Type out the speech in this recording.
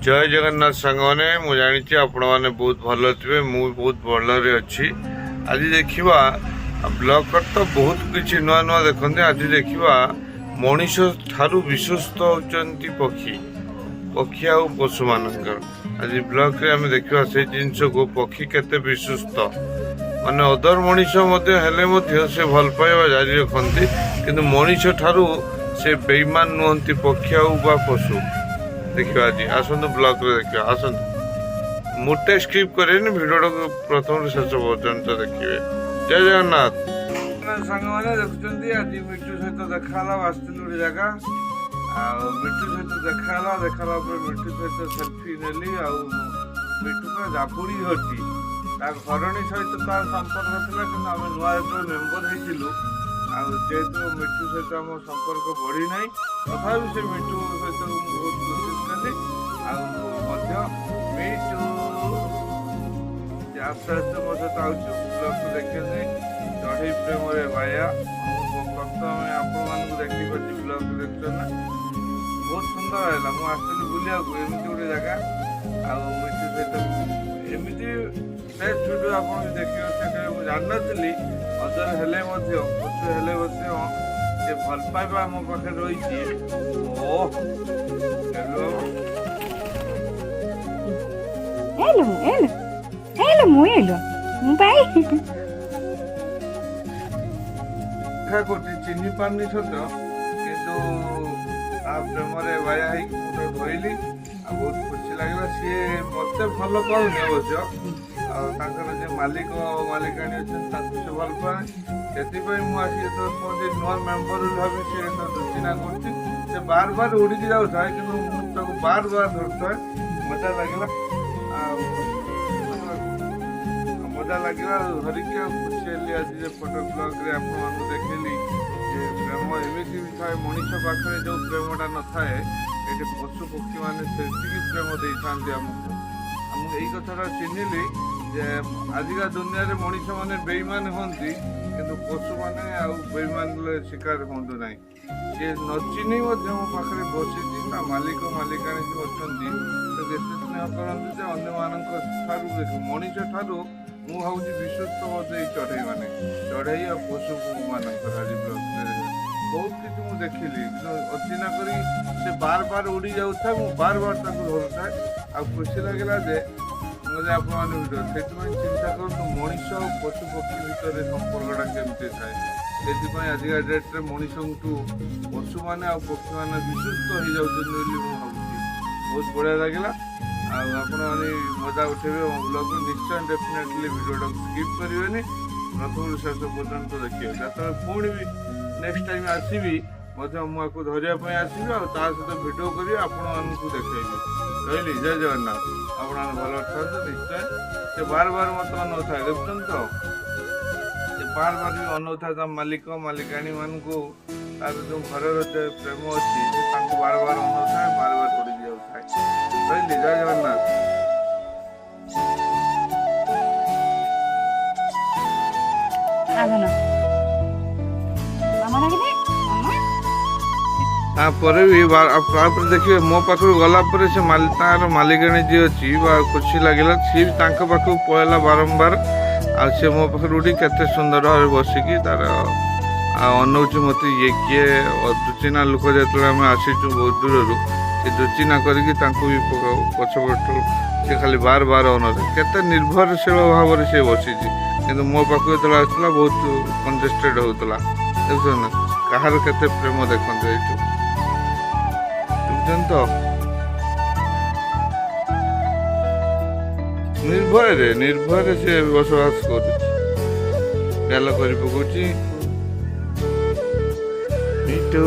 जय जगन्नाथ सांगने मु जानी आपण मैंने बहुत भल थे मु बहुत भलरे अच्छी आज देखा ब्लॉग तो बहुत किसी नुआ नुआ देखते आज देखा मनीष ठारू विश्वस्त होती पक्षी पक्षी आ पशु मान आज ब्लॉग रे आम देखा से जिनस को पक्षी केते विश्वस्त माने अदर मनीष से भल पाइबा जारी रखती किंतु मनीष ठारू से बेईमान नुहति पक्षी आ पशु देखिए आज आसतु ब्लॉग रे देखिए आसतु मोटे स्किप करें भिडियो को प्रथम शेष पर्यंत देखिए। जय जगन्नाथ सांग मैंने देखुं आज मिट्टू सहित देखा आसती गोटे जगह मिट्टू सहित देखा मिट्टू सहित सेल्फी नेली मिट्टू का जापुड़ी अच्छी घरणी सहित तार संपर्क था कि आम नुआ जो मेम्बर हो जेहेतु मिट्टू सहित आम संपर्क बढ़ी ना तथा से मिट्टू सहित बहुत कोशिश कली मिट्टू आस्ते आस्ते मो सहित आग देखिए चढ़ई प्रेम भाया प्रथम आपण देखिए ब्लॉग देखते ना बहुत सुंदर है मुझे आसली बुलिया एमती गोटे जगह मिट्टू सहित एमती फ्रेश भिडियो आप देखिए मुझे जानी अदर हेले पशु हेले से भल पाइबा मो पाखे रही चिन्ह पारनी सत किंतु प्रेम भाया धरली बहुत खुशी लगे सी मत भल पाऊनी अवश्य मालिक मालिकाणी अच्छा से भल पाए से मुझे नुआ मेम्बर भाव सी दुचिना कर बार बार उड़ी जाऊे कि बार बार धरता मजा लगे मजा लगे धरिकी खुशी हेली आज फोटो ब्लॉग रे आप देखली प्रेम एमती भी थाए मनीष पाखे जो प्रेमटा न थाए ये पशु पक्षी मैंने से प्रेम दे था आमको यही कथा चिन्हली जे आजिका दुनिया रे मनीष माने बेईमान होती किंतु पशु माने बेईमान शिकार हूँ ना सी न चिन्ह मो पाखे बसी मालिक मालिकाणी जो अच्छा तो केते स्नेह करते अन्य मान मनीष ठारू मु भाव विश्वस्त बोधे चढ़ई मैंने चढ़ई आ पशु मान आज बहुत किसी मुझे देखिली अचिना कर से बार बार उड़ी जाऊे बार बार धरुए आ खुशी लगे जे मुझे आप चिंता कर मनीष और पशु पक्षी भितर संपर्कटा केमती थाए से आजिका डेट्रे मनीष पशु मैंने पक्षी मैंने विश्वस्त हो जाऊँ बहुत बढ़िया लगे आप मजा उठेबे ब्लॉग निश्चय डेफिनेटली वीडियो स्किप करेंगे प्रथम शेष पर्यंत देखिए जो पुणी भी नेक्स्ट टाइम आसवि मुझे धरवाई आसवि सहित भिडियो कर आपण देखी रही जय जगन्नाथ आप भल था निश्चय से बार बार मत अनु था देखुन तो बार बार भी अनु था मालिक मालिकाणी मान तार जो घर प्रेम अच्छी बार बार अनु था बार बार उड़ी जाए रही जय जगन्नाथ। भी देखिए मो पाख गला से मालिकाणी जी अच्छी खुशी लगे सी पाख पड़ा बारंबार सी मो पाखे उठी केते सुंदर भाव बसिकी तार अनौच मत ये किए दुचिना लोक जो आम आसीचु बहुत दूर से दुचिना करके पछपट से खाली बार बार अनौचे केते निर्भरशील भाव से बसी कि मो पाख जो आसला बहुत कंजेस्टेड होता देख ना कहार केते प्रेम देखते तो निर्भय से बसवास कर पकाउची मिठू।